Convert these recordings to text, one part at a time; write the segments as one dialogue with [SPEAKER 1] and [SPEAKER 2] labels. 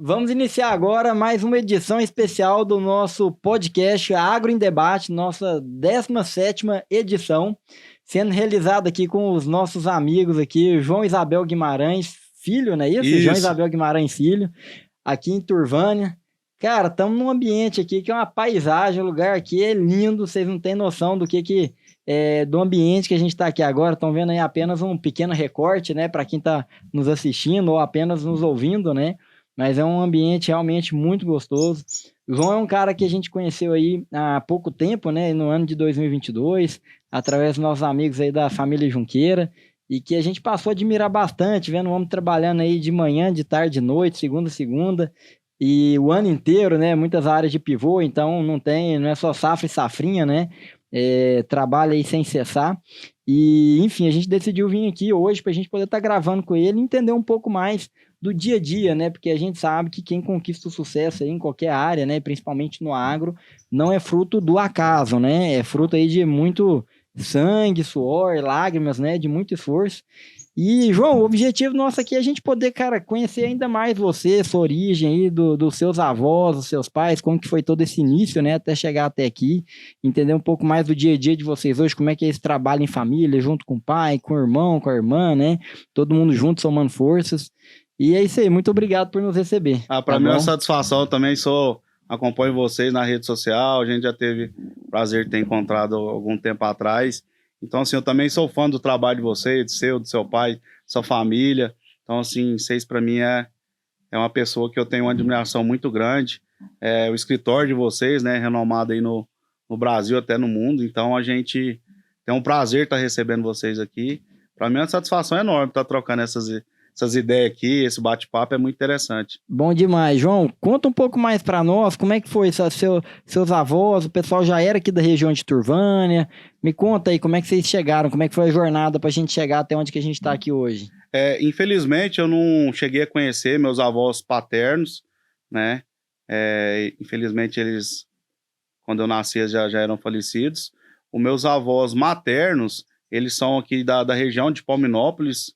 [SPEAKER 1] Vamos iniciar agora mais uma edição especial do nosso podcast Agro em Debate, nossa 17ª edição, sendo realizada aqui com os nossos amigos aqui, João Isabel Guimarães Filho, não é isso? João Isabel Guimarães Filho, aqui em Turvânia. Cara, estamos num ambiente aqui que é uma paisagem, o lugar aqui é lindo, vocês não têm noção do que do ambiente que a gente está aqui agora. Estão vendo aí apenas um pequeno recorte, né, para quem está nos assistindo ou apenas nos ouvindo, né? Mas é um ambiente realmente muito gostoso. O João é um cara que a gente conheceu aí há pouco tempo, né, no ano de 2022, através dos nossos amigos aí da família Junqueira, e que a gente passou a admirar bastante, vendo o homem trabalhando aí de manhã, de tarde, de noite, segunda a segunda, e o ano inteiro, né, muitas áreas de pivô, então não é só safra e safrinha, né, trabalha aí sem cessar. E, enfim, a gente decidiu vir aqui hoje para a gente poder estar gravando com ele e entender um pouco mais do dia a dia, né? Porque a gente sabe que quem conquista o sucesso aí em qualquer área, né? Principalmente no agro, não é fruto do acaso, né? É fruto aí de muito sangue, suor, lágrimas, né? De muito esforço. E, João, o objetivo nosso aqui é a gente poder, cara, conhecer ainda mais você, sua origem aí, dos seus avós, dos seus pais, como que foi todo esse início, né, até chegar até aqui, entender um pouco mais do dia a dia de vocês hoje, como é que é esse trabalho em família, junto com o pai, com o irmão, com a irmã, né, todo mundo junto, somando forças. E é isso aí, muito obrigado por nos receber.
[SPEAKER 2] Para mim é uma satisfação, também acompanho vocês na rede social, a gente já teve prazer de ter encontrado algum tempo atrás. Então, assim, eu também sou fã do trabalho de vocês, do seu pai, sua família. Então, assim, vocês para mim é uma pessoa que eu tenho uma admiração muito grande. O escritório de vocês, né, renomado aí no Brasil, até no mundo. Então, a gente tem um prazer estar recebendo vocês aqui. Para mim é uma satisfação enorme estar trocando essas ideias aqui, esse bate-papo é muito interessante.
[SPEAKER 1] Bom demais. João, conta um pouco mais para nós, como é que foi seus avós, o pessoal já era aqui da região de Turvânia, me conta aí como é que vocês chegaram, como é que foi a jornada para a gente chegar até onde que a gente está aqui hoje.
[SPEAKER 2] Infelizmente eu não cheguei a conhecer meus avós paternos, né, infelizmente eles, quando eu nasci, já eram falecidos. Os meus avós maternos, eles são aqui da região de Palminópolis.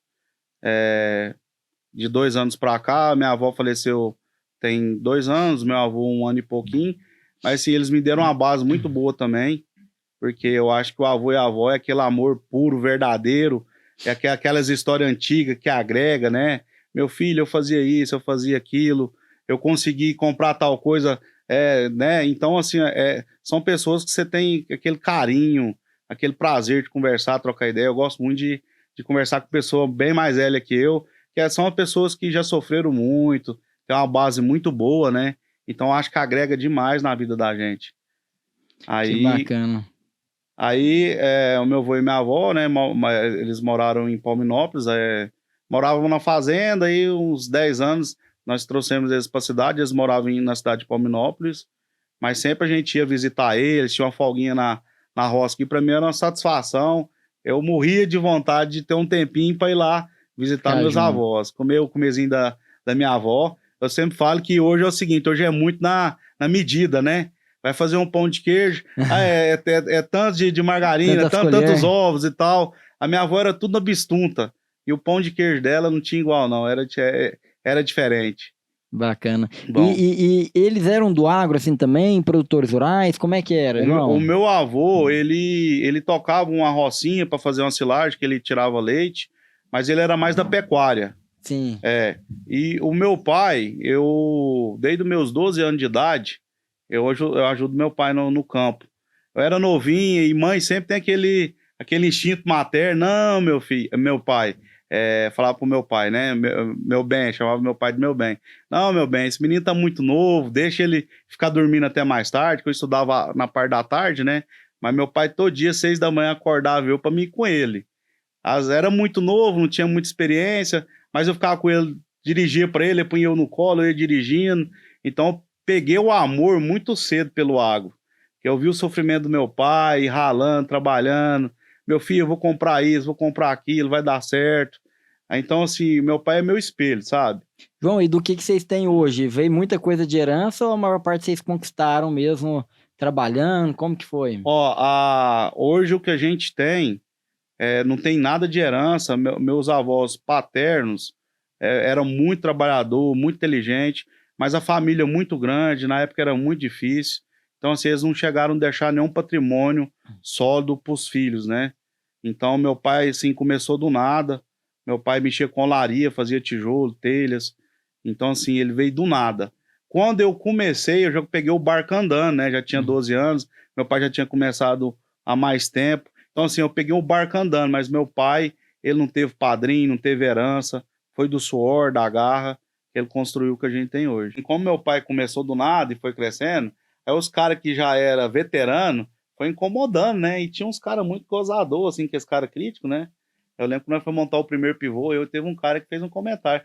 [SPEAKER 2] De 2 anos para cá, minha avó faleceu tem 2 anos, meu avô 1 ano e pouquinho, mas assim, eles me deram uma base muito boa também, porque eu acho que o avô e a avó é aquele amor puro, verdadeiro, aquelas histórias antigas que agrega, né? Meu filho, eu fazia isso, eu fazia aquilo, eu consegui comprar tal coisa, né? Então, assim, são pessoas que você tem aquele carinho, aquele prazer de conversar, trocar ideia. Eu gosto muito de conversar com pessoa bem mais velha que eu, que são pessoas que já sofreram muito, tem uma base muito boa, né? Então, acho que agrega demais na vida da gente.
[SPEAKER 1] Que bacana.
[SPEAKER 2] Aí, o meu avô e minha avó, né, eles moraram em Palminópolis, moravam na fazenda, e uns 10 anos nós trouxemos eles para a cidade, eles moravam na cidade de Palminópolis, mas sempre a gente ia visitar eles, tinha uma folguinha na roça, que para mim era uma satisfação. Eu morria de vontade de ter um tempinho para ir lá visitar meus avós, comer o comezinho da minha avó. Eu sempre falo que hoje é o seguinte, hoje é muito na medida, né? Vai fazer um pão de queijo, tanto de margarina, tantos ovos e tal. A minha avó era tudo na bistunta, e o pão de queijo dela não tinha igual não, era diferente.
[SPEAKER 1] Bacana. E eles eram do agro assim também, produtores rurais, como é que era, João?
[SPEAKER 2] O meu avô, ele tocava uma rocinha para fazer uma silagem, que ele tirava leite, mas ele era mais da pecuária.
[SPEAKER 1] Sim.
[SPEAKER 2] E o meu pai, desde os meus 12 anos de idade, eu ajudo meu pai no campo. Eu era novinho e mãe sempre tem aquele instinto materno. Não, meu pai, falava pro meu pai, né? Meu bem, chamava meu pai de meu bem. Não, meu bem, esse menino tá muito novo, deixa ele ficar dormindo até mais tarde, que eu estudava na parte da tarde, né? Mas meu pai todo dia, 6 da manhã, acordava eu pra mim ir com ele. Era muito novo, não tinha muita experiência, mas eu ficava com ele, dirigia para ele punha eu no colo, eu ia dirigindo. Então, peguei o amor muito cedo pelo agro. Eu vi o sofrimento do meu pai, ralando, trabalhando. Meu filho, eu vou comprar isso, vou comprar aquilo, vai dar certo. Então, assim, meu pai é meu espelho, sabe?
[SPEAKER 1] João, e do que vocês têm hoje? Veio muita coisa de herança ou a maior parte vocês conquistaram mesmo trabalhando? Como que foi?
[SPEAKER 2] Hoje o que a gente tem, não tem nada de herança. Meus avós paternos eram muito trabalhador, muito inteligente. mas a família é muito grande, na época era muito difícil. Então, assim, eles não chegaram a deixar nenhum patrimônio sólido para os filhos, né? Então, meu pai, assim, começou do nada. Meu pai mexia com olaria, fazia tijolo, telhas. Então, assim, ele veio do nada. Quando eu comecei, eu já peguei o barco andando, né? Já tinha 12 anos, meu pai já tinha começado há mais tempo. Então, assim, eu peguei o barco andando, mas meu pai, ele não teve padrinho, não teve herança, foi do suor, da garra, que ele construiu o que a gente tem hoje. E como meu pai começou do nada e foi crescendo, aí os caras que já era veterano, foi incomodando, né? E tinha uns caras muito gozador, assim, que esse cara crítico, né? Eu lembro que nós fomos montar o primeiro pivô, teve um cara que fez um comentário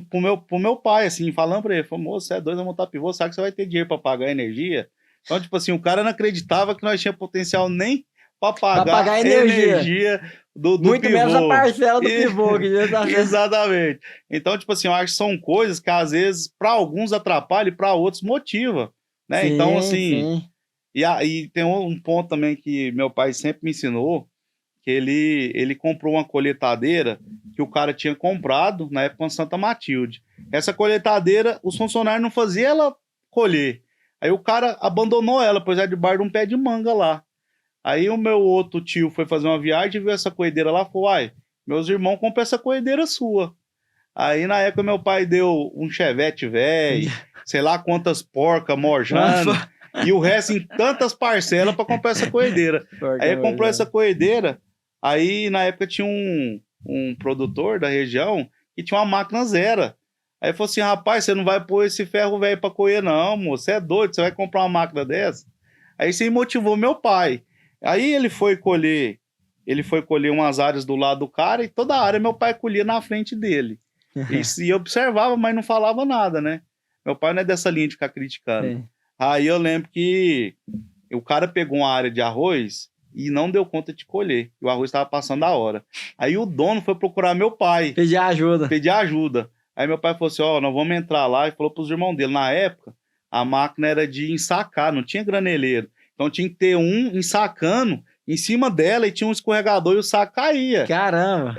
[SPEAKER 2] pro meu pai, assim, falando pra ele, falou, moço, você é doido, vai montar pivô, sabe que você vai ter dinheiro pra pagar a energia? Então, tipo assim, o cara não acreditava que nós tinha potencial nem pra pagar a energia do
[SPEAKER 1] muito
[SPEAKER 2] pivô.
[SPEAKER 1] menos a parcela do pivô. Que já tá
[SPEAKER 2] Exatamente. Então, tipo assim, eu acho que são coisas que às vezes para alguns atrapalham e para outros motiva, né?
[SPEAKER 1] Sim,
[SPEAKER 2] então, assim,
[SPEAKER 1] sim.
[SPEAKER 2] e tem um ponto também que meu pai sempre me ensinou, que ele comprou uma colheitadeira que o cara tinha comprado na época em Santa Matilde. Essa colheitadeira, os funcionários não faziam ela colher. Aí o cara abandonou ela, pois é debaixo de um pé de manga lá. Aí o meu outro tio foi fazer uma viagem, viu essa coedeira lá, falou, uai, meus irmãos compram essa coedeira sua. Aí na época meu pai deu um chevette velho, sei lá quantas porcas morjando, e o resto em tantas parcelas para comprar essa coedeira. Aí ele comprou essa coedeira, aí na época tinha um produtor da região que tinha uma máquina zero. Aí falou assim, rapaz, você não vai pôr esse ferro velho para coer não, moço, você é doido, você vai comprar uma máquina dessa? Aí isso aí motivou meu pai. Aí ele foi colher umas áreas do lado do cara e toda a área meu pai colhia na frente dele. E observava, mas não falava nada, né? Meu pai não é dessa linha de ficar criticando. Sim. Aí eu lembro que o cara pegou uma área de arroz e não deu conta de colher. E o arroz estava passando a hora. Aí o dono foi procurar meu pai.
[SPEAKER 1] Pedir ajuda.
[SPEAKER 2] Aí meu pai falou assim, ó, nós vamos entrar lá. E falou pros irmãos dele. Na época, a máquina era de ensacar, não tinha graneleiro. Então tinha que ter um ensacando em cima dela e tinha um escorregador e o saco caía.
[SPEAKER 1] Caramba!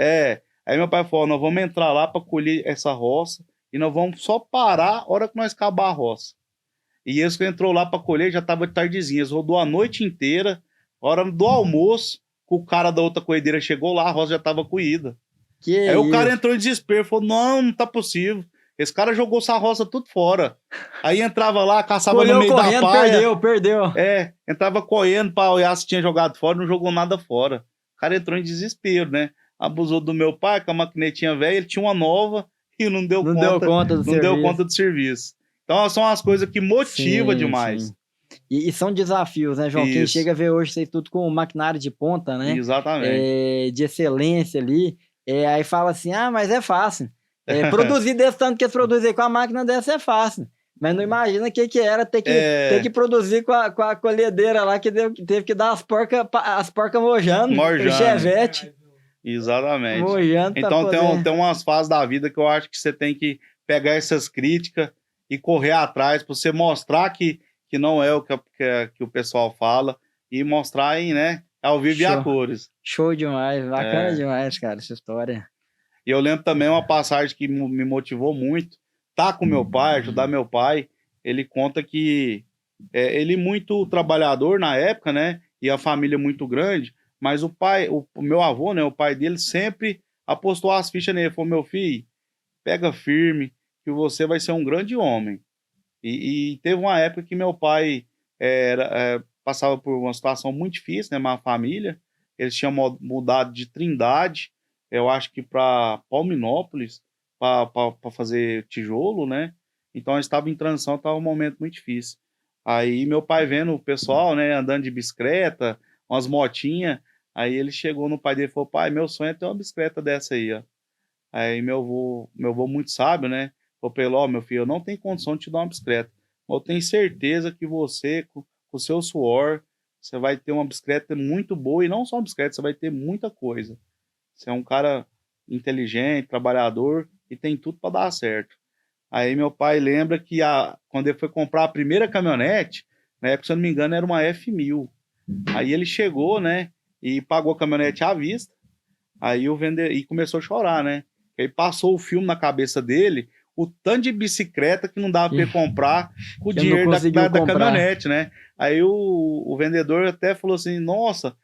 [SPEAKER 2] Aí meu pai falou, nós vamos entrar lá para colher essa roça e nós vamos só parar a hora que nós acabar a roça. E eles que entrou lá para colher já tava tardezinha, eles rodou a noite inteira, hora do almoço, o cara da outra colhedeira chegou lá, a roça já tava coída. Aí o cara entrou em desespero, falou, não tá possível. Esse cara jogou essa roça tudo fora. Aí entrava lá, caçava colheu no meio correndo, da palha.
[SPEAKER 1] Perdeu.
[SPEAKER 2] Entrava correndo para olhar se tinha jogado fora, não jogou nada fora. O cara entrou em desespero, né? Abusou do meu pai, com a maquinetinha velha, ele tinha uma nova e não deu conta do serviço. Então são as coisas que motivam demais.
[SPEAKER 1] Sim. E são desafios, né, João? Isso. Quem chega a ver hoje isso aí tudo com maquinário de ponta, né?
[SPEAKER 2] Exatamente.
[SPEAKER 1] De excelência ali. Aí fala assim, mas é fácil. Produzir desse tanto que eles produzem com a máquina dessa é fácil. Mas não imagina o que era ter que produzir com a colhedeira lá, que teve que dar as porcas mojando. O chevette.
[SPEAKER 2] Exatamente.
[SPEAKER 1] Mojando.
[SPEAKER 2] Então tem umas fases da vida que eu acho que você tem que pegar essas críticas e correr atrás para você mostrar que não é o que o pessoal fala e mostrar aí, né, ao vivo e a cores.
[SPEAKER 1] Show demais, bacana demais, cara, essa história.
[SPEAKER 2] E eu lembro também uma passagem que me motivou muito, tá com meu pai, ajudar meu pai. Ele conta que ele muito trabalhador na época, né? E a família muito grande, mas o meu avô, né? O pai dele sempre apostou as fichas nele. Falou, meu filho, pega firme, que você vai ser um grande homem. E teve uma época que meu pai passava por uma situação muito difícil, né? Uma família. Eles tinham mudado de Trindade, eu acho que para Palminópolis, para fazer tijolo, né? Então eu estava em transição, estava um momento muito difícil. Aí meu pai vendo o pessoal, né, andando de bicicleta, umas motinhas, aí ele chegou no pai dele e falou, pai, meu sonho é ter uma bicicleta dessa aí, ó. Aí meu avô muito sábio, né, falou pra ele, ó, meu filho, eu não tenho condição de te dar uma bicicleta, mas eu tenho certeza que você, com o seu suor, você vai ter uma bicicleta muito boa, e não só uma bicicleta, você vai ter muita coisa. Você é um cara inteligente, trabalhador e tem tudo para dar certo. Aí meu pai lembra que quando ele foi comprar a primeira caminhonete, na época, se eu não me engano, era uma F1000. Aí ele chegou, né, e pagou a caminhonete à vista. Aí o vendedor começou a chorar, né? Aí passou o filme na cabeça dele, o tanto de bicicleta que não dava para ele comprar com o
[SPEAKER 1] Você
[SPEAKER 2] dinheiro
[SPEAKER 1] não conseguiu
[SPEAKER 2] da
[SPEAKER 1] comprar.
[SPEAKER 2] caminhonete, né? Aí o vendedor até falou assim, nossa,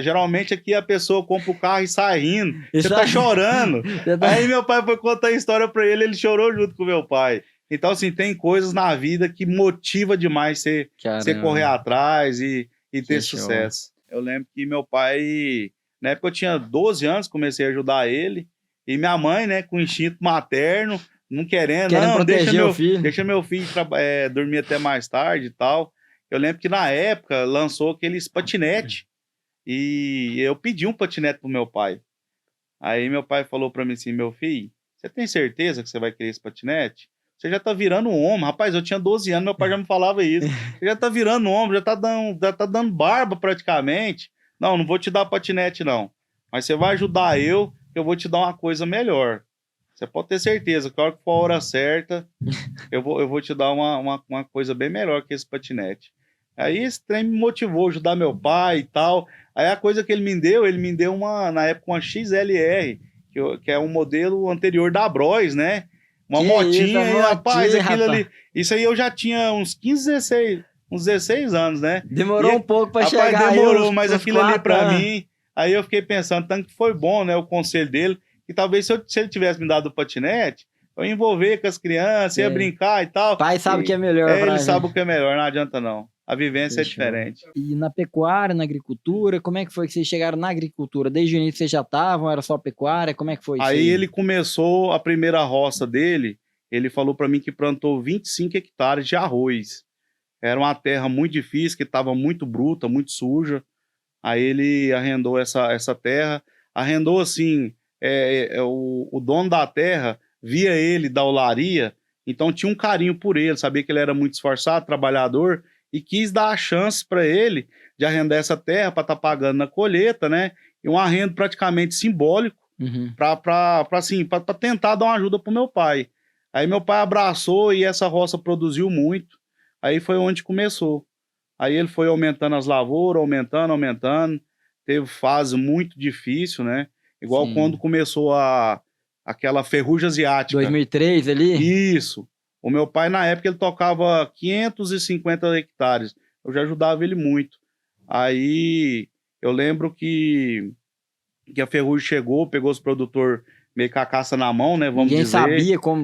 [SPEAKER 2] geralmente aqui a pessoa compra o carro e sai rindo, você tá chorando.
[SPEAKER 1] Você tá-
[SPEAKER 2] Aí meu pai foi contar a história para ele chorou junto com meu pai. Então, assim, tem coisas na vida que motiva demais você correr
[SPEAKER 1] Caramba,
[SPEAKER 2] atrás e ter
[SPEAKER 1] que show.
[SPEAKER 2] sucesso. Eu lembro que meu pai, na época eu tinha 12 anos, comecei a ajudar ele, e minha mãe, né, com instinto materno, não querendo, não,
[SPEAKER 1] proteger o filho.
[SPEAKER 2] deixa meu filho dormir até mais tarde e tal. Eu lembro que na época lançou aqueles patinete, e eu pedi um patinete pro meu pai. Aí meu pai falou pra mim assim, meu filho, você tem certeza que você vai querer esse patinete? Você já tá virando um homem. Rapaz, eu tinha 12 anos, meu pai já me falava isso. Você já tá virando um homem, já tá dando barba praticamente. Não vou te dar patinete, não. Mas você vai ajudar eu vou te dar uma coisa melhor. Você pode ter certeza que a hora que for a hora certa, eu vou te dar uma coisa bem melhor que esse patinete. Aí esse trem me motivou a ajudar meu pai e tal. Aí a coisa que ele me deu na época, uma XLR, que é um modelo anterior da Bros, né? Uma motinha, e rapaz, aquilo ali. Isso aí eu já tinha uns 16 anos, né?
[SPEAKER 1] Demorou um pouco pra chegar.
[SPEAKER 2] Rapaz, demorou, mas aquilo ali pra mim. Aí eu fiquei pensando, tanto que foi bom, né? O conselho dele. E talvez se ele tivesse me dado o patinete, eu ia envolver com as crianças, ia brincar e tal.
[SPEAKER 1] Pai sabe o que é melhor.
[SPEAKER 2] Ele sabe o que é melhor, não adianta não. A vivência é diferente.
[SPEAKER 1] E na pecuária, na agricultura, como é que foi que vocês chegaram na agricultura? Desde o início vocês já estavam, era só pecuária? Como é que foi isso?
[SPEAKER 2] Aí ele começou a primeira roça dele, ele falou para mim que plantou 25 hectares de arroz. Era uma terra muito difícil, que estava muito bruta, muito suja. Aí ele arrendou essa terra, arrendou assim, o dono da terra via ele da olaria, então tinha um carinho por ele, sabia que ele era muito esforçado, trabalhador, e quis dar a chance para ele de arrendar essa terra para estar pagando na colheita, né? E um arrendo praticamente simbólico para tentar dar uma ajuda para o meu pai. Aí meu pai abraçou e essa roça produziu muito. Aí foi onde começou. Aí ele foi aumentando as lavouras, aumentando. Teve fase muito difícil, né? Igual quando começou aquela ferrugem asiática.
[SPEAKER 1] 2003 ali?
[SPEAKER 2] Isso. O meu pai, na época, ele tocava 550 hectares. Eu já ajudava ele muito. Aí, eu lembro que a ferrugem chegou, pegou os produtores meio com a caça na mão, né? Vamos dizer.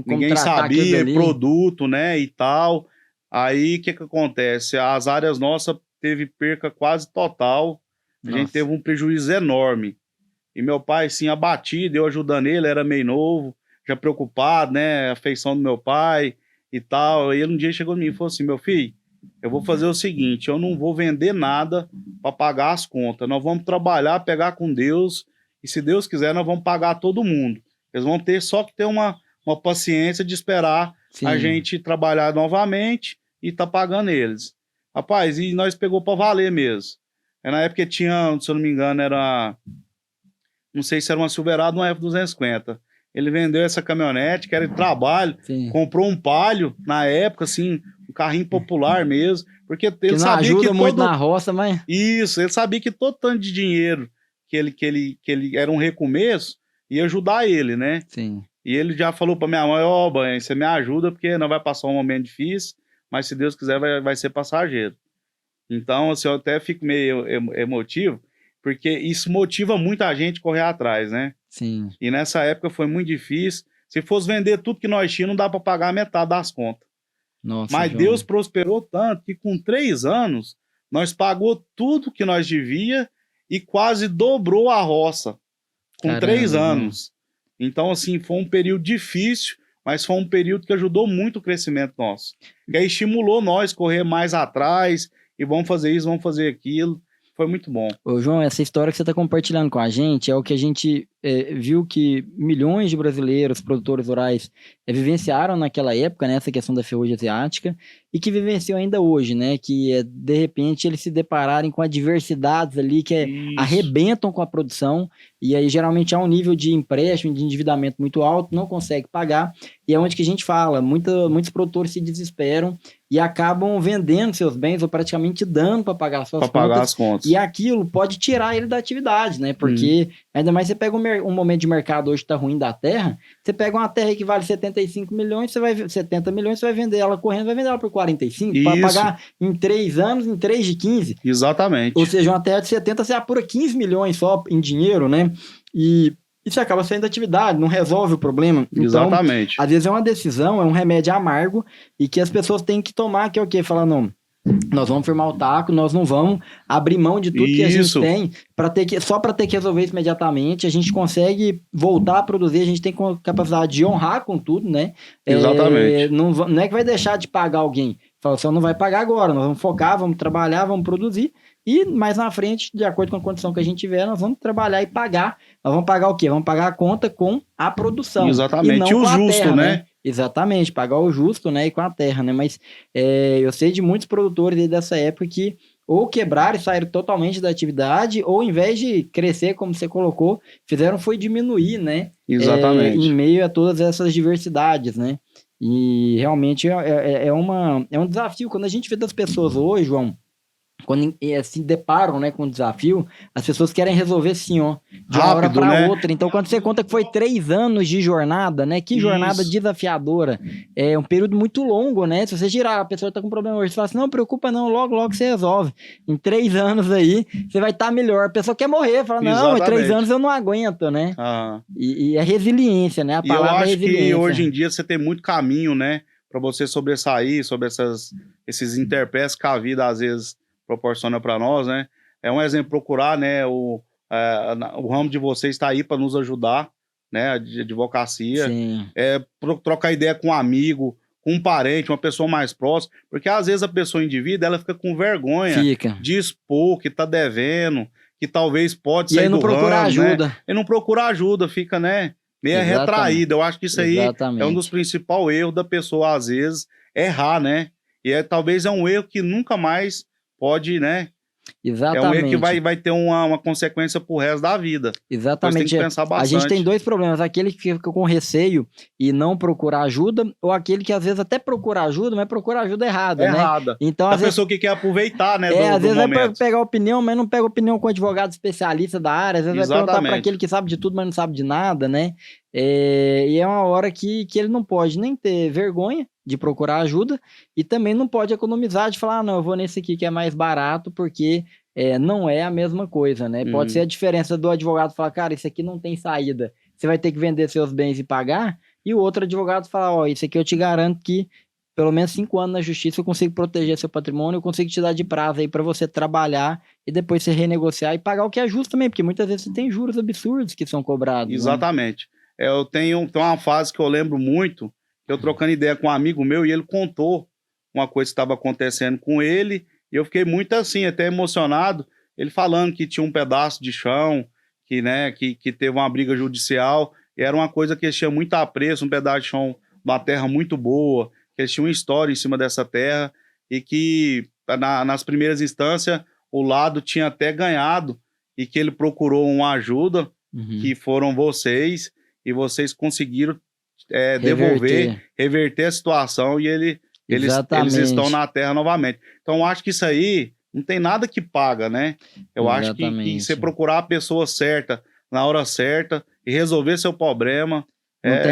[SPEAKER 1] Ninguém
[SPEAKER 2] sabia produto, né? E tal. Aí, o que acontece? As áreas nossas teve perca quase total. A gente teve um prejuízo enorme. E meu pai, assim, abatido, eu ajudando ele, era meio novo, já preocupado, né? A afeição do meu pai e tal. Aí ele um dia chegou em mim e falou assim, meu filho, eu vou fazer o seguinte, eu não vou vender nada para pagar as contas. Nós vamos trabalhar, pegar com Deus, e se Deus quiser, nós vamos pagar todo mundo. Eles vão ter só que ter uma paciência de esperar a gente trabalhar novamente e tá pagando eles. Rapaz, e nós pegou para valer mesmo. Na época tinha, se eu não me engano, não sei se era uma Silverado ou uma F250. Ele vendeu essa caminhonete, que era de trabalho, comprou um Palio, na época, assim, um carrinho popular mesmo, porque ele
[SPEAKER 1] que
[SPEAKER 2] sabia
[SPEAKER 1] ajuda
[SPEAKER 2] que
[SPEAKER 1] muito na roça, mas...
[SPEAKER 2] Isso, ele sabia que todo tanto de dinheiro que ele era um recomeço, ia ajudar ele, né?
[SPEAKER 1] Sim.
[SPEAKER 2] E ele já falou pra minha mãe, ó, mãe, você me ajuda, porque não vai passar um momento difícil, mas se Deus quiser vai ser passageiro. Então, assim, eu até fico meio emotivo, porque isso motiva muita gente a correr atrás, né?
[SPEAKER 1] Sim.
[SPEAKER 2] E nessa época foi muito difícil. Se fosse vender tudo que nós tínhamos, não dá para pagar metade das contas.
[SPEAKER 1] Nossa,
[SPEAKER 2] mas
[SPEAKER 1] João,
[SPEAKER 2] Deus prosperou tanto que com 3 anos, nós pagou tudo que nós devia e quase dobrou a roça. Com 3 anos. Então, assim, foi um período difícil, mas foi um período que ajudou muito o crescimento nosso. Que aí estimulou nós a correr mais atrás, e vamos fazer isso, vamos fazer aquilo. Foi muito bom.
[SPEAKER 1] Ô, João, essa história que você está compartilhando com a gente é o que a gente viu que milhões de brasileiros, produtores rurais, vivenciaram naquela época, né, essa questão da ferrugem asiática, e que vivenciam ainda hoje, né, que de repente eles se depararem com adversidades ali que arrebentam com a produção, e aí geralmente há um nível de empréstimo, de endividamento muito alto, não consegue pagar, e é onde que a gente fala, muitos produtores se desesperam e acabam vendendo seus bens ou praticamente dando para pagar suas
[SPEAKER 2] pagar
[SPEAKER 1] contas,
[SPEAKER 2] as contas.
[SPEAKER 1] e aquilo pode tirar ele da atividade, né? Porque ainda mais você pega um momento de mercado hoje que tá ruim da terra, você pega uma terra que vale 75 milhões, 70 milhões, você vai vender ela correndo, vai vender ela por 45, para pagar em 3 anos, em 3 de 15.
[SPEAKER 2] Exatamente.
[SPEAKER 1] Ou seja, uma terra de 70, você apura 15 milhões só em dinheiro, né? E você acaba saindo da atividade, não resolve o problema. Então,
[SPEAKER 2] exatamente.
[SPEAKER 1] Às vezes é uma decisão, é um remédio amargo e que as pessoas têm que tomar, que é o quê? Falar, não, nós vamos firmar o taco, nós não vamos abrir mão de tudo que a gente tem só para ter que resolver isso imediatamente. A gente consegue voltar a produzir, a gente tem capacidade de honrar com tudo, né?
[SPEAKER 2] Exatamente.
[SPEAKER 1] Não é que vai deixar de pagar alguém. Fala, você não vai pagar agora, nós vamos focar, vamos trabalhar, vamos produzir. E mais na frente, de acordo com a condição que a gente tiver, nós vamos trabalhar e pagar. Nós vamos pagar o quê? Vamos pagar a conta com a produção.
[SPEAKER 2] Exatamente. E o justo, terra, né?
[SPEAKER 1] Exatamente, pagar o justo, né? E com a terra, né? Mas eu sei de muitos produtores aí dessa época que ou quebraram e saíram totalmente da atividade, ou em vez de crescer, como você colocou, fizeram foi diminuir, né?
[SPEAKER 2] Exatamente.
[SPEAKER 1] Em meio a todas essas diversidades, né? E realmente é um desafio. Quando a gente vê das pessoas hoje, João, quando se deparam, né, com o desafio, as pessoas querem resolver assim, ó, de uma hora para outra. Então, quando você conta que foi 3 anos de jornada, né, que jornada desafiadora, é um período muito longo, né, se você girar, a pessoa tá com problema hoje, você fala assim, não preocupa não, logo você resolve. Em 3 anos aí, você vai estar melhor. A pessoa quer morrer, fala, não, em 3 anos eu não aguento, né. E é resiliência, né, a palavra é resiliência.
[SPEAKER 2] E eu acho que hoje em dia você tem muito caminho, né, para você sobressair sobre esses intempéries que a vida às vezes proporciona para nós, né? É um exemplo, procurar, né? O ramo de vocês está aí para nos ajudar, né? De advocacia.
[SPEAKER 1] Sim.
[SPEAKER 2] Trocar ideia com um amigo, com um parente, uma pessoa mais próxima, porque às vezes a pessoa endivida, ela fica com vergonha de expor que tá devendo, que talvez pode sair do ramo,
[SPEAKER 1] ajuda.
[SPEAKER 2] Né? E não procura ajuda, fica, né? Meio retraída. Eu acho que isso aí é um dos principais erros da pessoa, às vezes, errar, né? E talvez é um erro que nunca mais pode, né?
[SPEAKER 1] Exatamente.
[SPEAKER 2] É um erro que vai ter uma consequência pro resto da vida.
[SPEAKER 1] Exatamente.
[SPEAKER 2] Então, tem que pensar bastante.
[SPEAKER 1] A gente tem 2 problemas. Aquele que fica com receio e não procura ajuda, ou aquele que às vezes até procura ajuda, mas procura ajuda errada, né? Então,
[SPEAKER 2] a pessoa que quer aproveitar, né,
[SPEAKER 1] às vezes momento. Vai pegar opinião, mas não pega opinião com advogado especialista da área, às vezes vai perguntar para aquele que sabe de tudo, mas não sabe de nada, né? E é uma hora que ele não pode nem ter vergonha de procurar ajuda e também não pode economizar de falar, não, eu vou nesse aqui que é mais barato, porque não é a mesma coisa, né? Pode ser a diferença do advogado falar, cara, isso aqui não tem saída, você vai ter que vender seus bens e pagar, e o outro advogado falar, ó, isso aqui eu te garanto que pelo menos 5 anos na justiça eu consigo proteger seu patrimônio, eu consigo te dar de prazo aí para você trabalhar e depois você renegociar e pagar o que é justo também, porque muitas vezes você tem juros absurdos que são cobrados.
[SPEAKER 2] Exatamente. Né? Eu tenho uma fase que eu lembro muito, eu trocando ideia com um amigo meu e ele contou uma coisa que estava acontecendo com ele e eu fiquei muito assim, até emocionado, ele falando que tinha um pedaço de chão, que, né, que teve uma briga judicial, e era uma coisa que eles tinham muito apreço, um pedaço de chão, uma terra muito boa, que eles tinham uma história em cima dessa terra e que nas primeiras instâncias o lado tinha até ganhado e que ele procurou uma ajuda, que foram vocês, e vocês conseguiram reverter a situação e eles estão na terra novamente. Então, eu acho que isso aí não tem nada que paga, né? Eu acho que você procurar a pessoa certa, na hora certa, e resolver seu problema...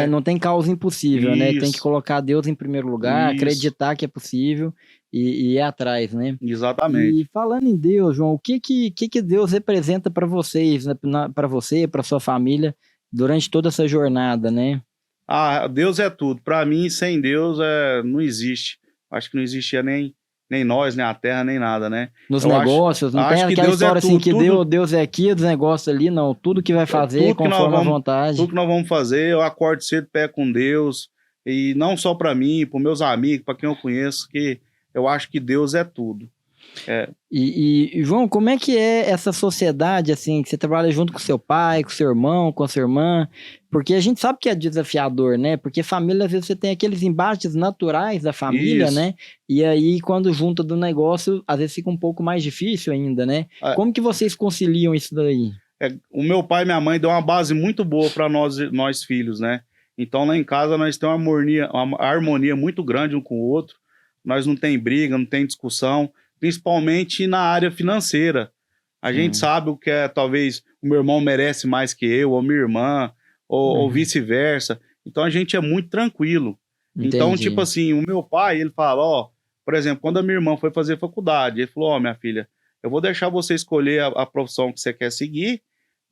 [SPEAKER 1] Não tem causa impossível, né? Tem que colocar Deus em primeiro lugar, acreditar que é possível e ir atrás, né?
[SPEAKER 2] Exatamente.
[SPEAKER 1] E falando em Deus, João, o que Deus representa para vocês, para você, para sua família, durante toda essa jornada, né?
[SPEAKER 2] Deus é tudo. Para mim, sem Deus, não existe. Acho que não existia nem nós, nem a terra, nem nada, né?
[SPEAKER 1] Nos negócios, não tem aquela história assim que Deus é aqui, dos negócios ali, não. Tudo que vai fazer conforme a vontade.
[SPEAKER 2] Tudo que nós vamos fazer, eu acordo cedo, pé com Deus, e não só para mim, para meus amigos, para quem eu conheço, que eu acho que Deus é tudo.
[SPEAKER 1] E João, como é que é essa sociedade, assim, que você trabalha junto com seu pai, com seu irmão, com a sua irmã? Porque a gente sabe que é desafiador, né? Porque família, às vezes, você tem aqueles embates naturais da família, né? E aí, quando junta do negócio, às vezes fica um pouco mais difícil ainda, né? Como que vocês conciliam isso daí?
[SPEAKER 2] o meu pai e minha mãe deu uma base muito boa para nós filhos, né? Então lá em casa nós temos uma harmonia muito grande um com o outro. Nós não tem briga, não tem discussão, principalmente na área financeira. A gente sabe o que é, talvez o meu irmão merece mais que eu, ou minha irmã, ou vice-versa. Então a gente é muito tranquilo. Então, tipo assim, o meu pai, ele fala, ó, por exemplo, quando a minha irmã foi fazer faculdade, ele falou, ó, minha filha, eu vou deixar você escolher a profissão que você quer seguir,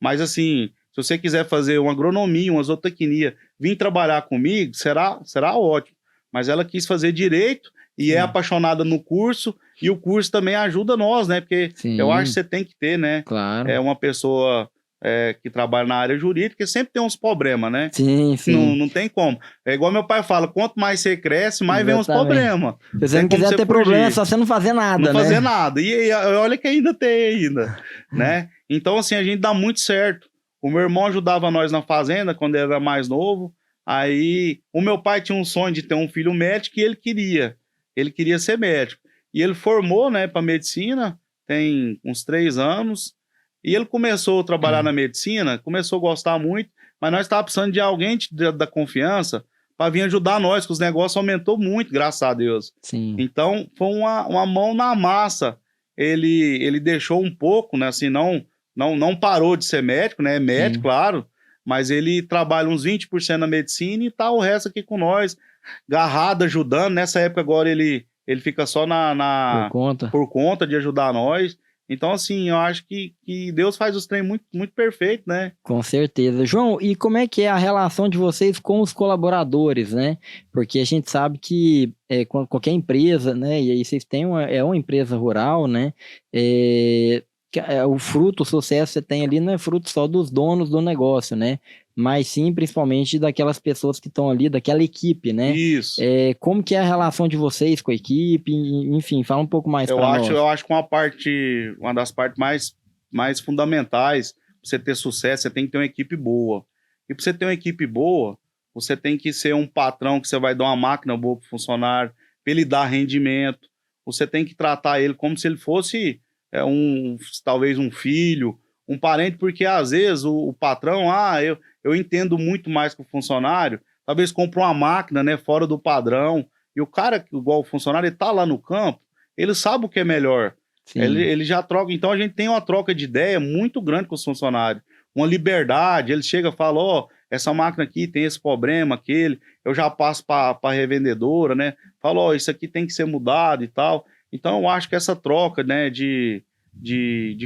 [SPEAKER 2] mas assim, se você quiser fazer uma agronomia, uma zootecnia, vir trabalhar comigo, será ótimo. Mas ela quis fazer direito e é apaixonada no curso, e o curso também ajuda nós, né? Porque eu acho que você tem que ter, né?
[SPEAKER 1] Claro.
[SPEAKER 2] É uma pessoa que trabalha na área jurídica, que sempre tem uns problemas, né?
[SPEAKER 1] Sim, sim.
[SPEAKER 2] Não tem como. É igual meu pai fala, quanto mais você cresce, mais vem uns problemas.
[SPEAKER 1] Se você não quiser ter problema, é só você não fazer nada, né?
[SPEAKER 2] Não fazer nada. E olha que ainda tem ainda, né? Então, assim, a gente dá muito certo. O meu irmão ajudava nós na fazenda quando ele era mais novo. Aí, o meu pai tinha um sonho de ter um filho médico e ele queria. Ele queria ser médico. E ele formou, né, para medicina, tem uns 3 anos. E ele começou a trabalhar na medicina, começou a gostar muito, mas nós estávamos precisando de alguém da confiança para vir ajudar nós, que os negócios aumentou muito, graças a Deus.
[SPEAKER 1] Sim.
[SPEAKER 2] Então, foi uma mão na massa. Ele deixou um pouco, né, assim, não parou de ser médico, né, é médico, claro, mas ele trabalha uns 20% na medicina e tá o resto aqui com nós, agarrado, ajudando. Nessa época agora ele fica só por conta de ajudar nós. Então, assim, eu acho que Deus faz os trem muito, muito perfeito, né?
[SPEAKER 1] Com certeza. João, e como é que é a relação de vocês com os colaboradores, né? Porque a gente sabe que qualquer empresa, né? E aí vocês têm uma empresa rural, né? O fruto, o sucesso que você tem ali não é fruto só dos donos do negócio, né? Mas sim, principalmente daquelas pessoas que estão ali, daquela equipe, né?
[SPEAKER 2] Isso.
[SPEAKER 1] Como que é a relação de vocês com a equipe? Enfim, fala um pouco mais para nós.
[SPEAKER 2] Eu acho que uma das partes mais fundamentais para você ter sucesso, você tem que ter uma equipe boa. E para você ter uma equipe boa, você tem que ser um patrão que você vai dar uma máquina boa para o funcionário, para ele dar rendimento. Você tem que tratar ele como se ele fosse talvez um filho, um parente, porque às vezes o patrão, eu entendo muito mais que o funcionário, talvez compre uma máquina, né, fora do padrão, e o cara, igual o funcionário, ele tá lá no campo, ele sabe o que é melhor, ele já troca. Então a gente tem uma troca de ideia muito grande com os funcionários, uma liberdade. Ele chega e fala, ó, essa máquina aqui tem esse problema, aquele, eu já passo para a revendedora, né, falo, ó, isso aqui tem que ser mudado e tal. Então eu acho que essa troca, né, de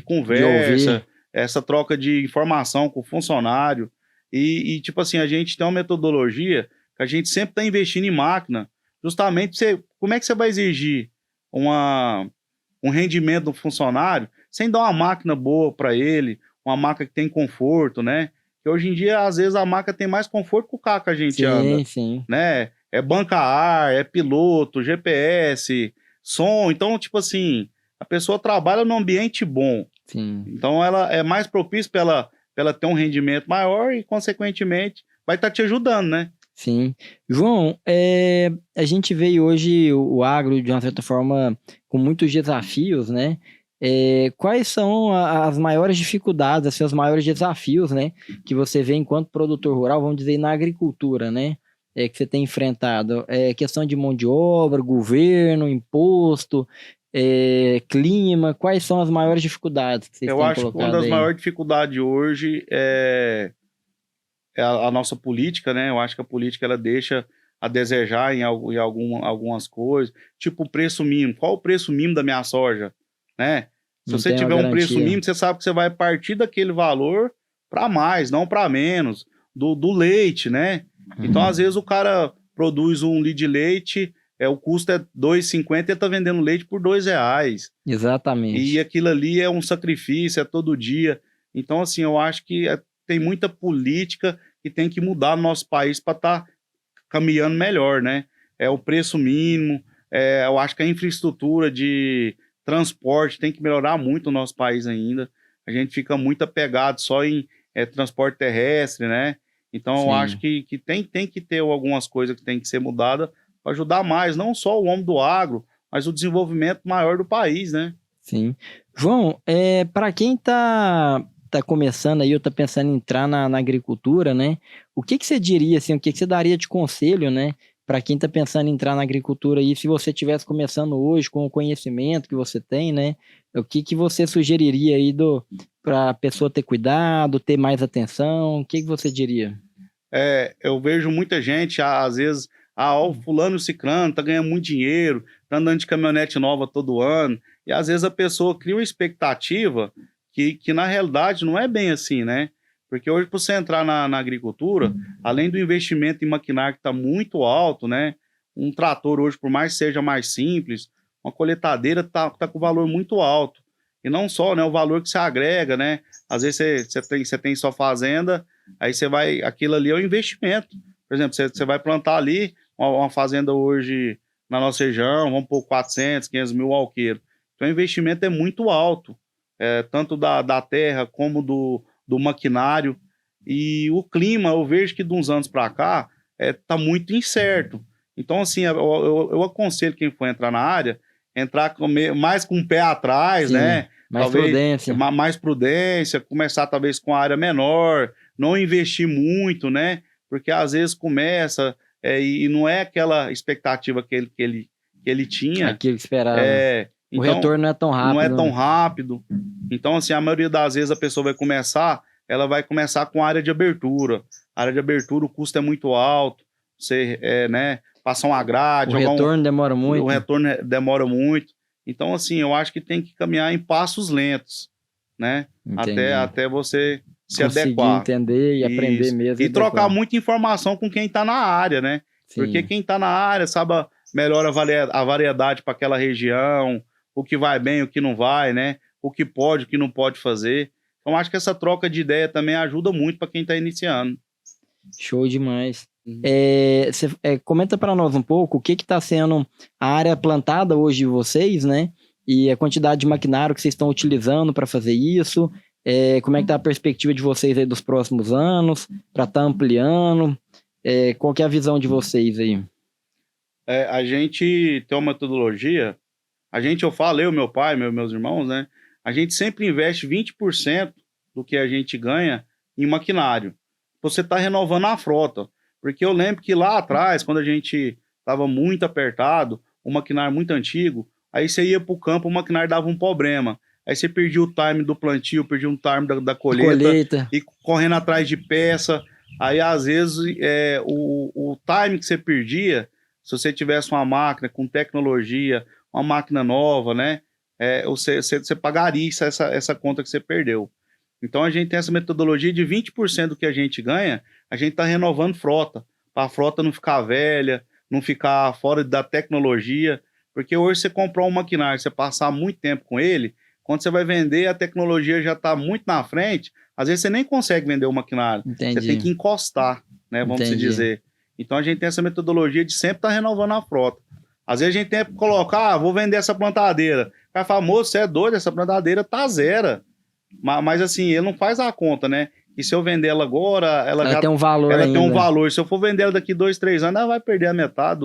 [SPEAKER 2] conversa, essa troca de informação com o funcionário, e tipo assim, a gente tem uma metodologia que a gente sempre está investindo em máquina, justamente como é que você vai exigir um rendimento do funcionário sem dar uma máquina boa para ele, uma máquina que tem conforto, né? Que hoje em dia, às vezes, a máquina tem mais conforto que o carro que a gente anda, né? É banca-ar, é piloto, GPS, som. Então, tipo assim, a pessoa trabalha num ambiente bom. Então, ela é mais propícia para ela ter um rendimento maior e, consequentemente, vai estar te ajudando, né?
[SPEAKER 1] Sim. João, a gente vê hoje o agro, de uma certa forma, com muitos desafios, né? Quais são as maiores dificuldades, assim, os maiores desafios, né, que você vê enquanto produtor rural, vamos dizer, na agricultura, né? Que você tem enfrentado? Questão de mão de obra, governo, imposto, clima, quais são as maiores dificuldades que vocês têm colocado aí?
[SPEAKER 2] Eu acho que uma das maiores dificuldades hoje é a nossa política, né? Eu acho que a política ela deixa a desejar em algumas coisas, tipo o preço mínimo. Qual o preço mínimo da minha soja, né? Se você tiver um preço mínimo, você sabe que você vai partir daquele valor para mais, não para menos, do leite, né? Então, às vezes, o cara produz um litro de leite, o custo é R$ 2,50 e ele tá vendendo leite por R$2.
[SPEAKER 1] Exatamente.
[SPEAKER 2] E aquilo ali é um sacrifício, é todo dia. Então, assim, eu acho que tem muita política que tem que mudar no nosso país para estar caminhando melhor, né? É o preço mínimo, eu acho que a infraestrutura de transporte tem que melhorar muito no nosso país ainda. A gente fica muito apegado só em transporte terrestre, né? Então, eu acho que tem que ter algumas coisas que tem que ser mudadas para ajudar mais, não só o homem do agro, mas o desenvolvimento maior do país, né?
[SPEAKER 1] Sim. João, para quem está está começando aí ou está pensando em entrar na agricultura, né? O que você diria, assim, o que você daria de conselho, né? Para quem está pensando em entrar na agricultura aí, se você estivesse começando hoje com o conhecimento que você tem, né? O que você sugeriria aí para a pessoa ter cuidado, ter mais atenção? O que você diria?
[SPEAKER 2] Eu vejo muita gente, às vezes, o fulano ciclano tá ganhando muito dinheiro, tá andando de caminhonete nova todo ano, e às vezes a pessoa cria uma expectativa que na realidade não é bem assim, né? Porque hoje, para você entrar na agricultura, além do investimento em maquinário que está muito alto, né? Um trator hoje, por mais que seja mais simples, uma coletadeira tá com valor muito alto. E não só, né? O valor que você agrega, né? Às vezes você tem sua fazenda. Aí você vai, aquilo ali é um investimento. Por exemplo, você vai plantar ali uma fazenda hoje na nossa região, vamos pôr 400, 500 mil alqueires. Então o investimento é muito alto, tanto da terra como do maquinário. E o clima, eu vejo que de uns anos para cá, tá muito incerto. Então, assim, eu aconselho quem for entrar na área, entrar mais com o pé atrás,
[SPEAKER 1] Sim,
[SPEAKER 2] né?
[SPEAKER 1] mais
[SPEAKER 2] Talvez
[SPEAKER 1] prudência.
[SPEAKER 2] mais prudência, começar talvez com a área menor, não investir muito, né? Porque às vezes começa e não é aquela expectativa que ele tinha.
[SPEAKER 1] Aquilo que esperava. O
[SPEAKER 2] Então,
[SPEAKER 1] retorno não é tão rápido.
[SPEAKER 2] não é tão rápido. Então, assim, a maioria das vezes a pessoa ela vai começar com a área de abertura. A área de abertura, o custo é muito alto. Você, né, passar uma grade.
[SPEAKER 1] O retorno demora muito.
[SPEAKER 2] O retorno demora muito. Então, assim, eu acho que tem que caminhar em passos lentos, né? Até você se
[SPEAKER 1] conseguir
[SPEAKER 2] adequar.
[SPEAKER 1] Entender e aprender mesmo.
[SPEAKER 2] E trocar muita informação com quem está na área, né?
[SPEAKER 1] Sim.
[SPEAKER 2] Porque quem está na área sabe melhor a variedade para aquela região, o que vai bem, o que não vai, né? O que pode, o que não pode fazer. Então, acho que essa troca de ideia também ajuda muito para quem está iniciando.
[SPEAKER 1] Show demais. Comenta para nós um pouco o que está sendo a área plantada hoje de vocês, né? E a quantidade de maquinário que vocês estão utilizando para fazer isso. Como é que está a perspectiva de vocês aí dos próximos anos, para estar ampliando? Qual que é a visão de vocês aí?
[SPEAKER 2] A gente tem uma metodologia, eu falo, eu, meu pai, meus irmãos, né? A gente sempre investe 20% do que a gente ganha em maquinário. Você está renovando a frota. Porque eu lembro que lá atrás, quando a gente estava muito apertado, o maquinário muito antigo, aí você ia para o campo, o maquinário dava um problema. Aí você perdia o time do plantio, perdia um time da colheita. E correndo atrás de peça. Aí, às vezes, o time que você perdia, se você tivesse uma máquina com tecnologia, uma máquina nova, né? Você pagaria essa conta que você perdeu. Então, a gente tem essa metodologia de 20% do que a gente ganha, a gente está renovando frota, para a frota não ficar velha, não ficar fora da tecnologia, porque hoje você comprar um maquinário, você passar muito tempo com ele, quando você vai vender, a tecnologia já está muito na frente, às vezes você nem consegue vender o maquinário.
[SPEAKER 1] Entendi.
[SPEAKER 2] Você tem que encostar, né, vamos se dizer. Então, a gente tem essa metodologia de sempre estar renovando a frota. Às vezes a gente tem que colocar, vou vender essa plantadeira. O cara fala, moço, você é doido, essa plantadeira tá zero. Mas assim, ele não faz a conta, né? E se eu vender ela agora, ela já
[SPEAKER 1] tem um valor
[SPEAKER 2] ela
[SPEAKER 1] ainda.
[SPEAKER 2] tem um valor. Se eu for vender ela daqui 2, 3 anos, ela vai perder a metade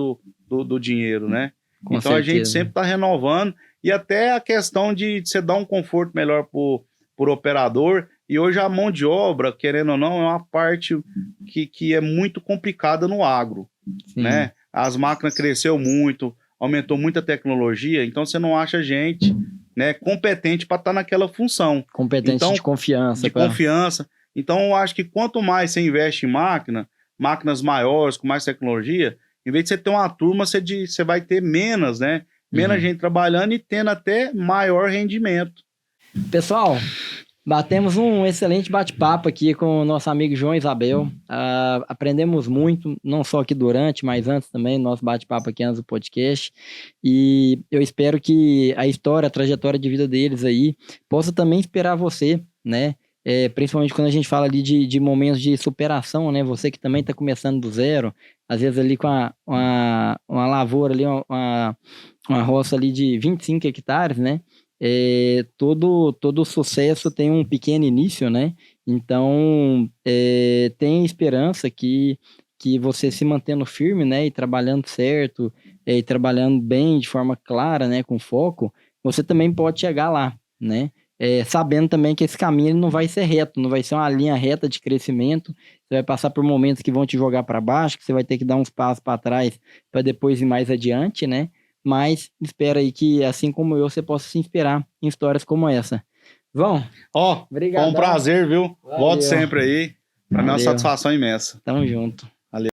[SPEAKER 2] do dinheiro, né?
[SPEAKER 1] Com
[SPEAKER 2] então
[SPEAKER 1] certeza.
[SPEAKER 2] A gente sempre está renovando. E até a questão de você dar um conforto melhor pro operador. E hoje a mão de obra, querendo ou não, é uma parte que é muito complicada no agro.
[SPEAKER 1] Sim.
[SPEAKER 2] Né? As máquinas cresceu muito, aumentou muita tecnologia, então você não acha gente, né, competente para estar naquela função.
[SPEAKER 1] Competente
[SPEAKER 2] então,
[SPEAKER 1] de confiança.
[SPEAKER 2] Confiança. Então, eu acho que quanto mais você investe em máquinas maiores, com mais tecnologia, em vez de você ter uma turma, você vai ter menos, né? Menos gente trabalhando e tendo até maior rendimento.
[SPEAKER 1] Pessoal, batemos um excelente bate-papo aqui com o nosso amigo João Isabel. Aprendemos muito, não só aqui durante, mas antes também, nosso bate-papo aqui antes do podcast. E eu espero que a história, a trajetória de vida deles aí, possa também inspirar você, né? Principalmente quando a gente fala ali de momentos de superação, né? Você que também está começando do zero, às vezes ali com uma lavoura ali, uma roça ali de 25 hectares, né? Todo sucesso tem um pequeno início, né? Então, tem esperança que você se mantendo firme, né? E trabalhando certo, e trabalhando bem, de forma clara, né? Com foco, você também pode chegar lá, né? sabendo também que esse caminho ele não vai ser reto, não vai ser uma linha reta de crescimento. Você vai passar por momentos que vão te jogar para baixo, que você vai ter que dar uns passos para trás para depois ir mais adiante, né? Mas espera aí que, assim como eu, você possa se inspirar em histórias como essa. Vão,
[SPEAKER 2] Ó, foi um
[SPEAKER 1] obrigadão.
[SPEAKER 2] prazer, viu?
[SPEAKER 1] Valeu.
[SPEAKER 2] Volte sempre aí. Pra mim é uma
[SPEAKER 1] Valeu.
[SPEAKER 2] satisfação imensa.
[SPEAKER 1] Tamo junto.